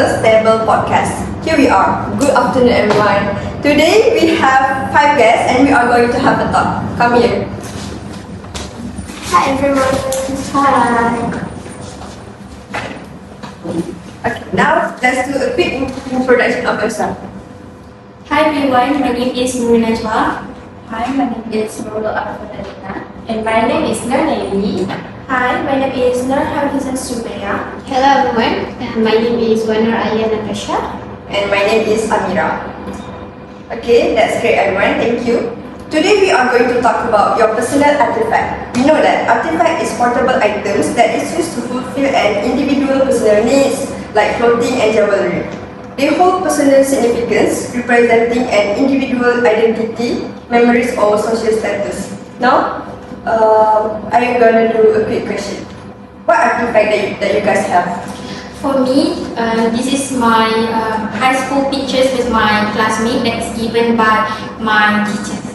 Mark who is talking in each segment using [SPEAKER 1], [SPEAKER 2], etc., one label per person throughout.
[SPEAKER 1] Interpersonal Stable Podcast. Here we are. Good afternoon, everyone. Today we have 5 guests and we are going to have a talk. Come here.
[SPEAKER 2] Hi everyone. Hi.
[SPEAKER 1] Okay, now let's do a quick introduction of yourself.
[SPEAKER 2] Hi everyone, my name is Nurina Najwa. Hi, my name is Nurul Afrodalina. And my name is Nur Naili. Hi, my name is Nur Hafizah Sumeya.
[SPEAKER 3] Hello everyone, my name is Wanur Alia Natasha.
[SPEAKER 1] And my name is Amira. Okay, that's great everyone, thank you. Today we are going to talk about your personal artifact. We know that artifact is portable items that is used to fulfill an individual personal needs like clothing and jewelry. They hold personal significance, representing an individual identity, memories or social status. Now, I am going to do a quick question. What artifact that you guys have?
[SPEAKER 3] For me, this is my high school pictures with my classmate that's given by my teachers.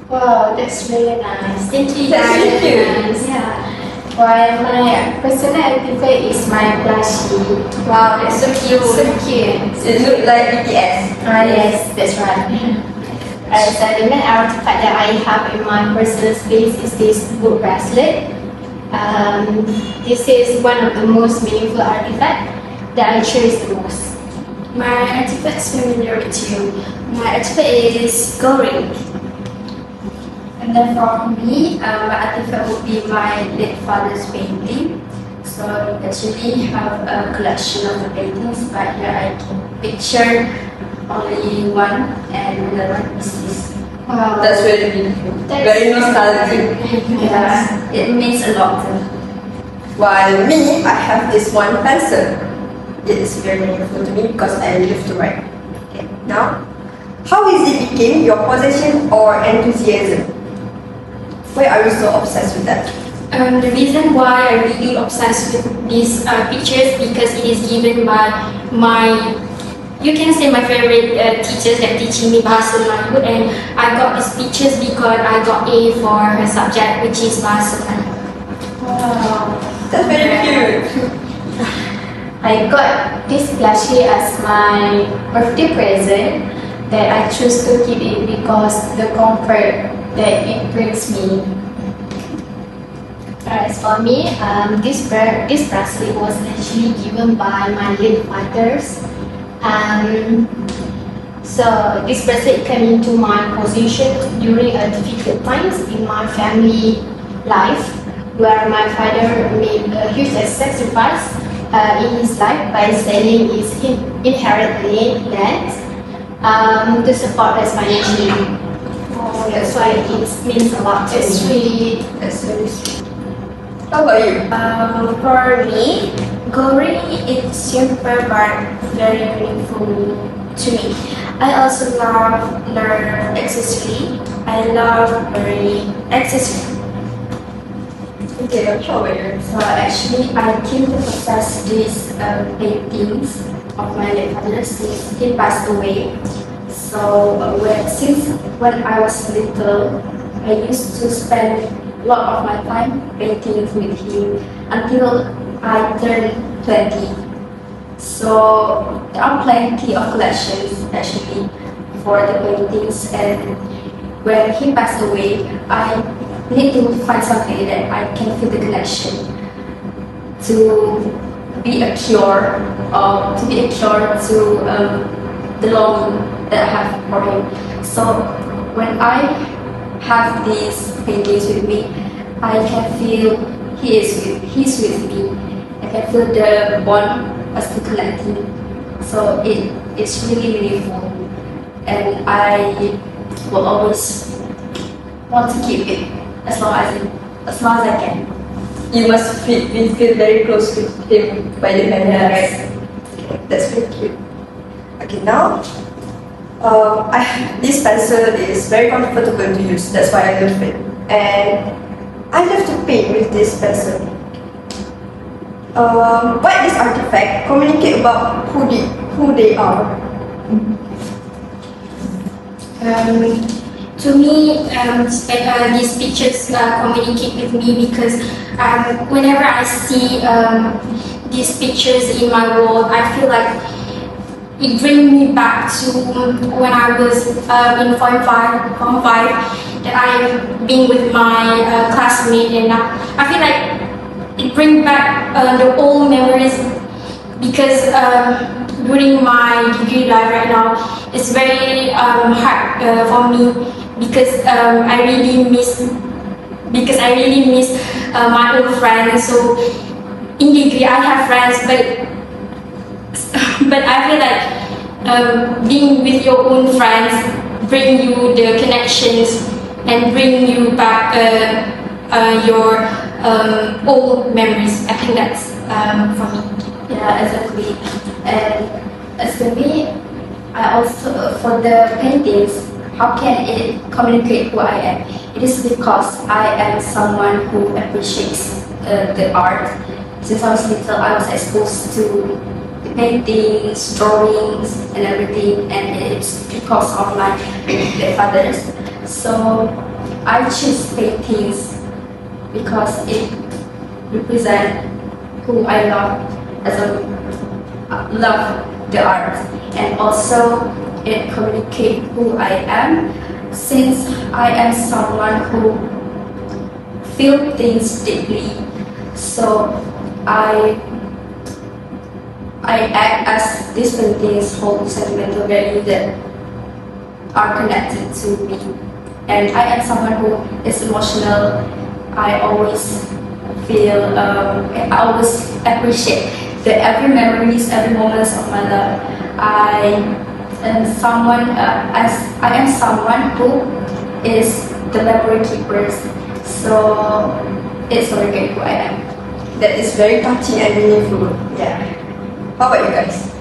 [SPEAKER 2] Wow, that's really nice.
[SPEAKER 3] Thank you.
[SPEAKER 1] That's really cute.
[SPEAKER 3] Nice. Yeah.
[SPEAKER 2] While my personal artifact is my plushie.
[SPEAKER 3] Wow, that's so cute.
[SPEAKER 2] So cute.
[SPEAKER 1] It looks like BTS.
[SPEAKER 2] Yes, that's right.
[SPEAKER 3] So the main artifact that I have in my personal space is this book bracelet. This is one of the most meaningful artifacts that I cherish the most.
[SPEAKER 2] My artifact is familiar with you. My artifact is gold. And then for me, my artifact would be my late father's painting. So I actually have a collection of the paintings, but here I can picture only one, and another one is this.
[SPEAKER 3] Wow.
[SPEAKER 1] That's very beautiful. Very nostalgic.
[SPEAKER 2] Yeah, it means a lot.
[SPEAKER 1] While me, I have this one pencil. It is very meaningful to me because I live to write. Okay. Now, how is it became your possession or enthusiasm? Why are you so obsessed with that?
[SPEAKER 3] The reason why I really obsessed with these pictures because it is given by my, you can say my favorite teachers that teaching me Bahasa Melayu, and I got these pictures because I got A for her subject, which is Bahasa Melayu.
[SPEAKER 2] Wow.
[SPEAKER 1] That's very cute.
[SPEAKER 2] I got this plushie as my birthday present that I choose to keep it because the comfort that it brings me.
[SPEAKER 3] As for me, this bracelet was actually given by my late fathers. So this bracelet came into my possession during a difficult times in my family life, where my father made a huge sacrifice in his life by selling his inherited land to support us financially. So that's why it means a lot to me.
[SPEAKER 1] That's very sweet. How about you?
[SPEAKER 2] For me, gory is simple but very meaningful to me. I also love learn accessory. I love wearing accessory.
[SPEAKER 1] Okay, how about you?
[SPEAKER 2] So actually, I came to possess these paintings of my late father since he passed away. So since when I was little, I used to spend a lot of my time painting with him until I turned 20. So there are plenty of collections actually for the paintings, and when he passed away, I need to find something that I can fill the collection to be a cure to the longing that I have for him. So when I have these paintings with me, I can feel he's with me. I can feel the bond as to collecting. So it is really meaningful, and I will always want to keep it as long as I can.
[SPEAKER 1] You must feel very close with him by the time, right? Okay, that's very cute. Okay, now, this pencil is very comfortable to use. That's why I love it, and I love to paint with this pencil. What this artifact communicate about who they are?
[SPEAKER 3] To me, these pictures communicate with me because whenever I see
[SPEAKER 2] these pictures in my wall, I feel like it brings me back to when I was in form 5, that I've been with my classmate, and I feel like it brings back the old memories, because during my degree life right now, it's very hard for me, because I really miss my old friends. So in degree I have friends, but I feel like being with your own friends bring you the connections and bring you back your old memories. I think that's for me.
[SPEAKER 4] Yeah, exactly. And as for me, I also, for the paintings, how can it communicate who I am? It is because I am someone who appreciates the art. Since I was little, I was exposed to the paintings, drawings, and everything, and it's because of my fathers. So I choose paintings because it represents who I love, as a love the art, and also it communicates who I am, since I am someone who feel things deeply. So I act as different things hold sentimental value that are connected to me, and I am someone who is emotional. I always feel, I always appreciate every memories, every moments of my life. I am someone who is the memory keeper. So it's really who I am.
[SPEAKER 1] That is very touching and meaningful. Yeah. How about you guys?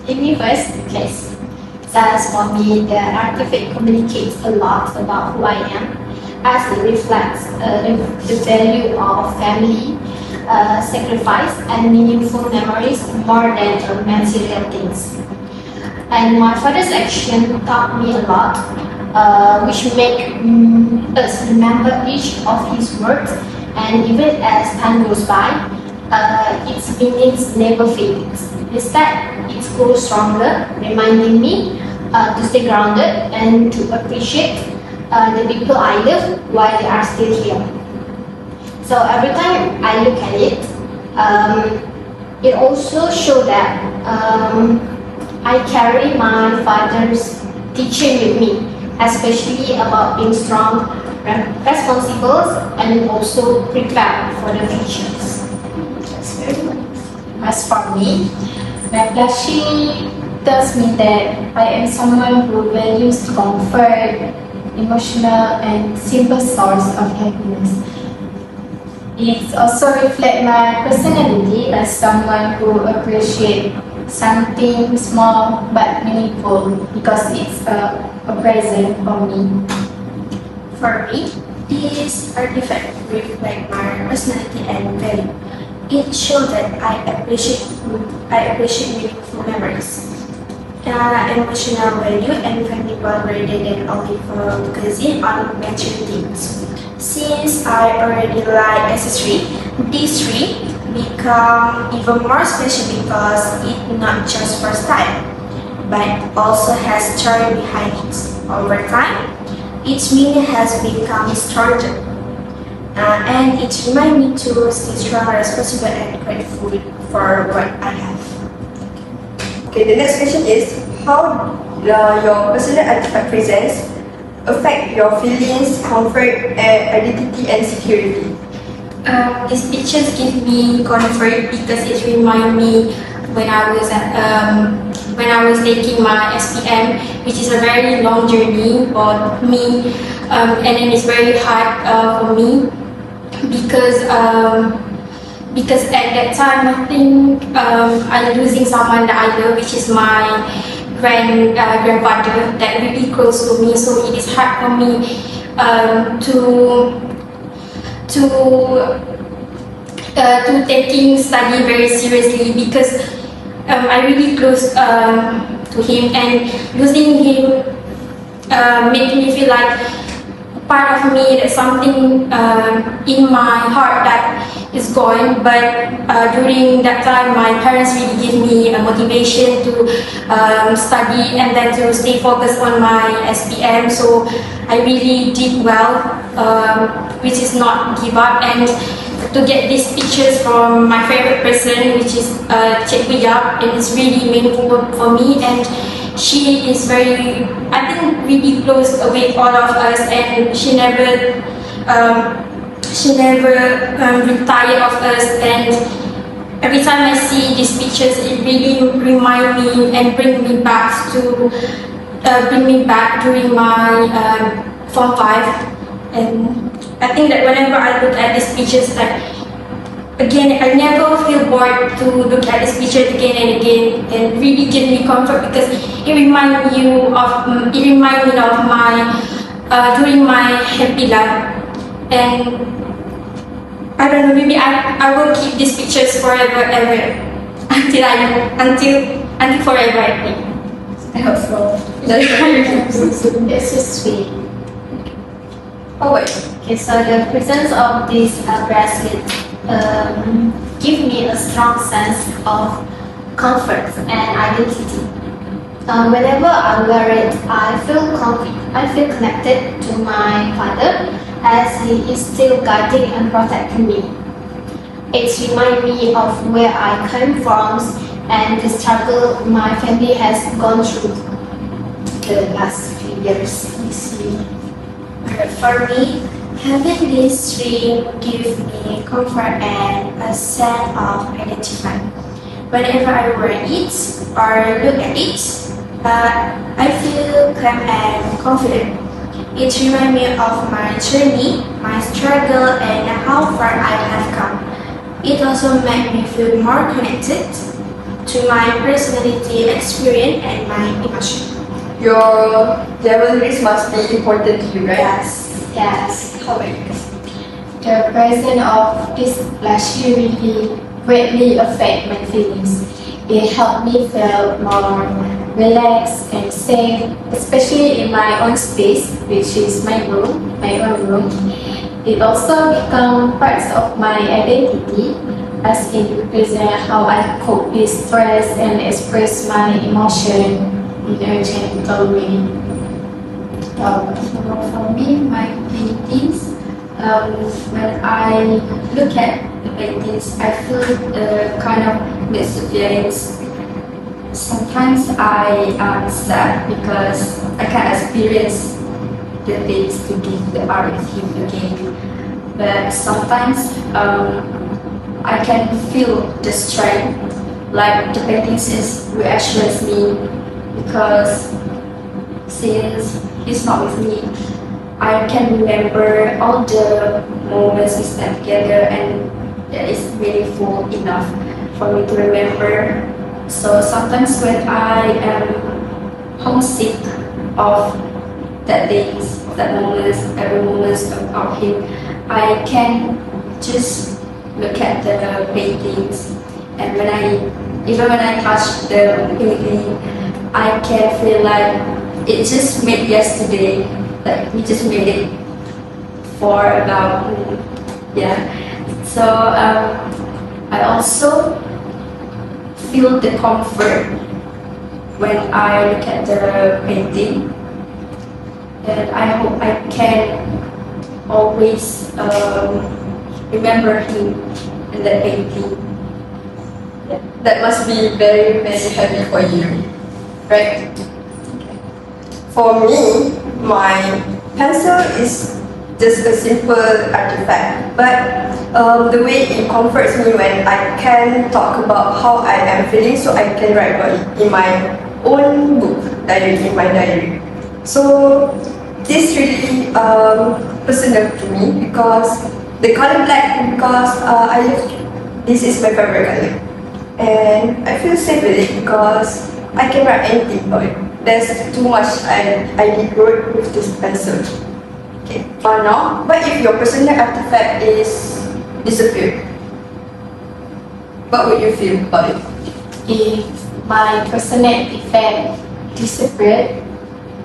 [SPEAKER 3] Me first, okay. So as for me, the artifact communicates a lot about who I am, as it reflects the value of family, sacrifice, and meaningful memories more than material things. And my father's action taught me a lot, which make us remember each of his words, and even as time goes by, its meanings never fades. Instead, it grows stronger, reminding me to stay grounded and to appreciate the people I love while they are still here. So every time I look at it, it also shows that I carry my father's teaching with me, especially about being strong, responsible, and also prepared for the futures.
[SPEAKER 4] That's very nice.
[SPEAKER 5] As for me, my plushie tells me that I am someone who values comfort, emotional, and simple source of happiness. It also reflects my personality as someone who appreciates something small but meaningful because it's a present for me.
[SPEAKER 2] For me, this artifact reflects my personality and value. It shows that I appreciate meaningful memories, emotional value, and family bond rather than only focusing on material things. Since I already like accessory, these three become even more special because it's not just for style, but also has story behind it. Over time, its meaning has become stronger, and it reminds me to stay strong, responsible, and grateful for what I have.
[SPEAKER 1] Okay, the next question is, how your personal artifact presents affect your feelings, comfort, identity, and security?
[SPEAKER 2] These pictures give me comfort because it reminds me when I was taking my SPM, which is a very long journey for me, and then it's very hard for me because at that time I think I'm losing someone that I love, which is my grandfather that really close to me. So it is hard for me to taking study very seriously because I really close to him, and losing him made me feel like part of me, that something in my heart that
[SPEAKER 6] is gone, but during that time my parents really give me a motivation to study and then to stay focused on my SPM. So I really did well, which is not give up, and to get these pictures from my favorite person, which is Cikgu Yap, and it's really meaningful for me. And she is very, I think, really close with all of us, and she never retire of us. And every time I see these pictures, it really remind me and bring me back during my Form 5. And I think that whenever I look at these pictures, like, again, I never feel bored to look at these pictures again and again, and really give me comfort, because it reminds me of my during my happy life. And I don't know, maybe I will keep these pictures forever ever until forever, I think.
[SPEAKER 1] I hope so.
[SPEAKER 3] It's so sweet.
[SPEAKER 1] Oh wait.
[SPEAKER 3] Okay, so the presence of this bracelet give me a strong sense of comfort and identity. Whenever I wear it, I feel connected to my father, as he is still guiding and protecting me. It reminds me of where I came from and the struggle my family has gone through the last few years.
[SPEAKER 2] For me, having this ring gives me comfort and a sense of identity. Whenever I wear it or look at it, I feel calm and confident. It reminds me of my journey, my struggle, and how far I have come. It also makes me feel more connected to my personality, experience, and my emotion.
[SPEAKER 1] Your jewelry must be important to you, right?
[SPEAKER 2] Yes.
[SPEAKER 1] How about you?
[SPEAKER 5] The presence of this blushy really greatly affect my feelings. It helped me feel more relaxed and safe, especially in my own space, which is my own room. It also become parts of my identity, as it represents how I cope with stress and express my emotion in a gentle way.
[SPEAKER 4] For me, my paintings, when I look at the paintings, I feel kind of mixed feelings. Sometimes I am sad because I can't experience the things to give the artist him again. But sometimes I can feel the strength, like the paintings is reassures me, because since he's not with me, I can remember all the moments we spent together, and that is meaningful enough for me to remember. So sometimes when I am homesick of that days, that moments, every moment of him, I can just look at the paintings, and even when I touch the painting, I can feel like it just made yesterday, like we just made it for about, So I also feel the comfort when I look at the painting, and I hope I can always remember him in the painting.
[SPEAKER 1] That must be very, very heavy for you, right? For me, my pencil is just a simple artifact, but the way it comforts me when I can talk about how I am feeling, so I can write about it in my own book, in my diary. So this really personal to me, because the color black, because this is my favorite color, and I feel safe with it because I can write anything about it. There's too much I did wrote with this pencil. Okay, for now, but if your personal artifact is disappeared, what would you feel about it?
[SPEAKER 5] If my personal effect disappeared,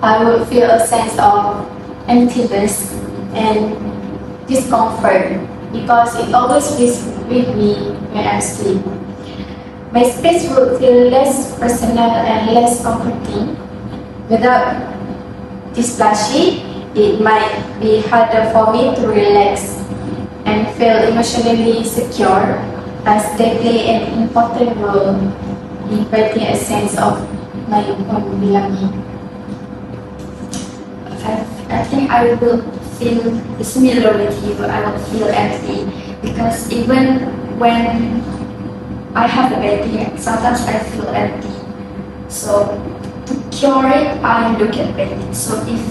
[SPEAKER 5] I would feel a sense of emptiness and discomfort, because it always is with me when I sleep. My space would feel less personal and less comforting. Without this plushie, it might be harder for me to relax and feel emotionally secure, as they play an important role in creating a sense of my own belonging.
[SPEAKER 4] I think I will feel similar with you. I will feel empty because even when I have a painting, sometimes I feel empty. So to cure it, I look at paintings. So if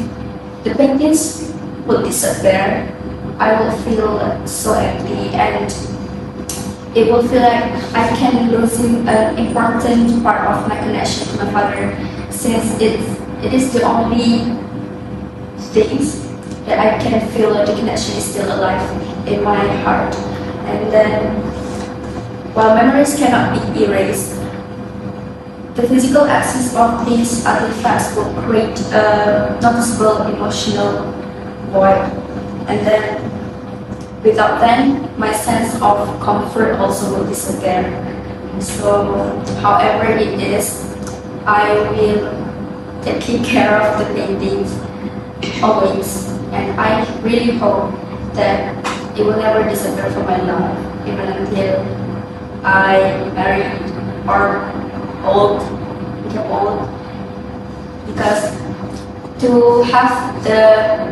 [SPEAKER 4] the paintings will disappear, I will feel so empty, and it will feel like I can losing an important part of my connection to my father, since it is the only things that I can feel that the connection is still alive in my heart. And then, while memories cannot be erased, the physical absence of these artifacts will create a noticeable emotional void. And then, without them, my sense of comfort also will disappear. So, however it is, I will take care of the paintings always, and I really hope that it will never disappear from my life, even until I marry or become old. Because to have the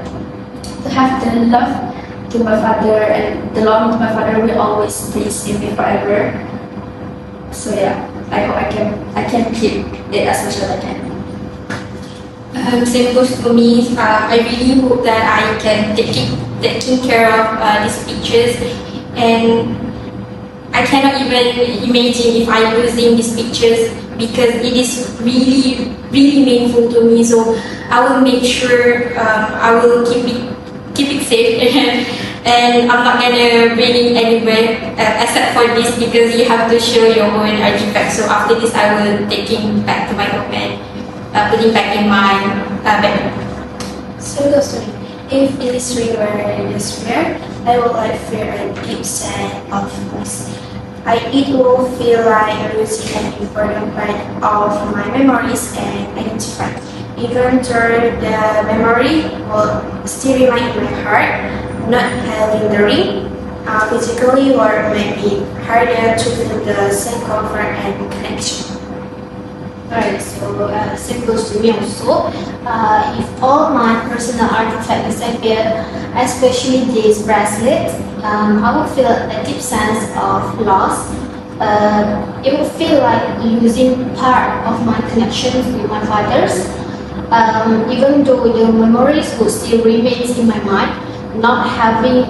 [SPEAKER 4] love to my father and the longing to my father will always stays in me forever. So yeah, I hope I can keep it as much as I can.
[SPEAKER 6] Same goes to me. I really hope that I can taking care of these pictures, and I cannot even imagine if I'm losing these pictures, because it is really meaningful to me. So I will make sure I will keep it safe and I'm not gonna bring it anywhere except for this, because you have to show your own artifact. So after this, I will take it back to my home and put it back in my bag.
[SPEAKER 7] So goes to me. If it is real or it is rare, I will like fear a deep sense of loss. It will feel like losing an important part of my memories and identify. Even though the memory will still remain in my heart, not having the ring, physically or maybe harder to feel the same comfort and connection.
[SPEAKER 3] Alright, so same goes to me also. If all my personal artifacts disappear, especially this bracelet, I would feel a deep sense of loss. It would feel like losing part of my connections with my father's. Even though the memories would still remain in my mind, not having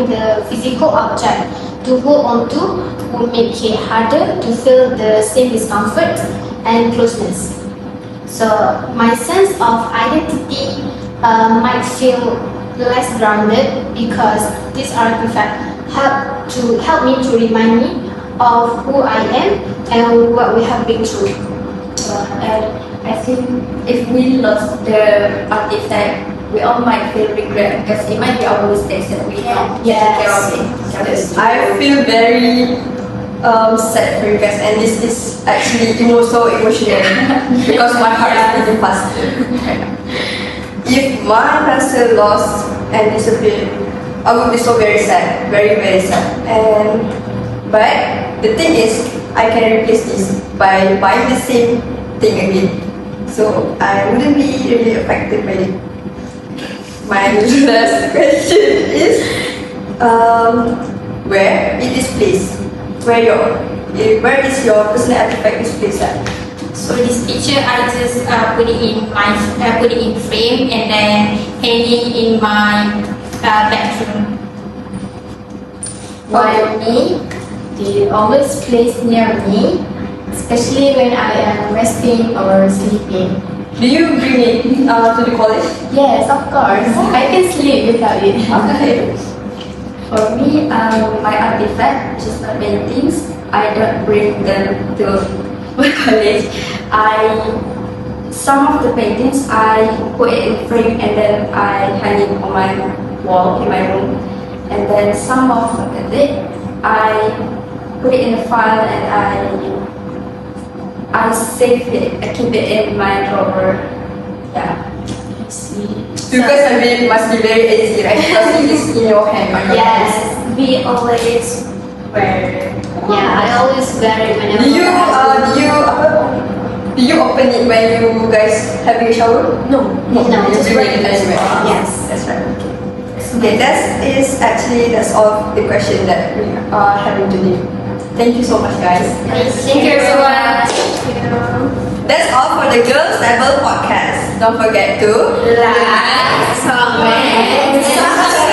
[SPEAKER 3] the physical object to hold on to will make it harder to feel the same discomfort and closeness. So my sense of identity might feel less grounded, because this artifact help me to remind me of who I am and what we have been through.
[SPEAKER 4] And I think if we lost the artifact, we all might feel regret, because it might be our mistakes that we don't take care of it.
[SPEAKER 1] Yes, I feel very sad for you guys, and this is actually so emotional because my heart is beating faster. If my pencil lost and disappeared, I would be so very sad, very sad. But the thing is, I can replace this by buying the same thing again, so I wouldn't be really affected by it. My last question is, where it is placed? Where is your personal artifact is placed at?
[SPEAKER 6] So this picture, I just put it in frame and then hanging in my bedroom.
[SPEAKER 5] While me, they always place near me, especially when I am resting or sleeping.
[SPEAKER 1] Do you bring it to the college?
[SPEAKER 5] Yes, of course. I can sleep without it.
[SPEAKER 1] Okay.
[SPEAKER 4] For me, my artifact, which is my paintings, I don't bring them to my college. Some of the paintings I put it in frame and then I hang it on my wall in my room. and then some of it I put it in a file and I save it. I keep it in my drawer. Yeah.
[SPEAKER 5] I see.
[SPEAKER 1] Because it must be very easy, right? Because it is in your hand. On your
[SPEAKER 7] Yes,
[SPEAKER 1] hands.
[SPEAKER 7] we always wear.
[SPEAKER 3] Yeah, I always wear it whenever.
[SPEAKER 1] Do you open it when you guys having a shower?
[SPEAKER 7] No,
[SPEAKER 1] No,
[SPEAKER 3] No,
[SPEAKER 1] you
[SPEAKER 3] just
[SPEAKER 1] bring it
[SPEAKER 3] wear it.
[SPEAKER 1] anywhere.
[SPEAKER 7] Yes.
[SPEAKER 1] That's right. Okay, that's all the question that we are having today. Thank you so much, guys.
[SPEAKER 3] Thank you everyone.
[SPEAKER 1] That's all for the Girls Level Podcast. Don't forget to
[SPEAKER 7] Like, comment, subscribe.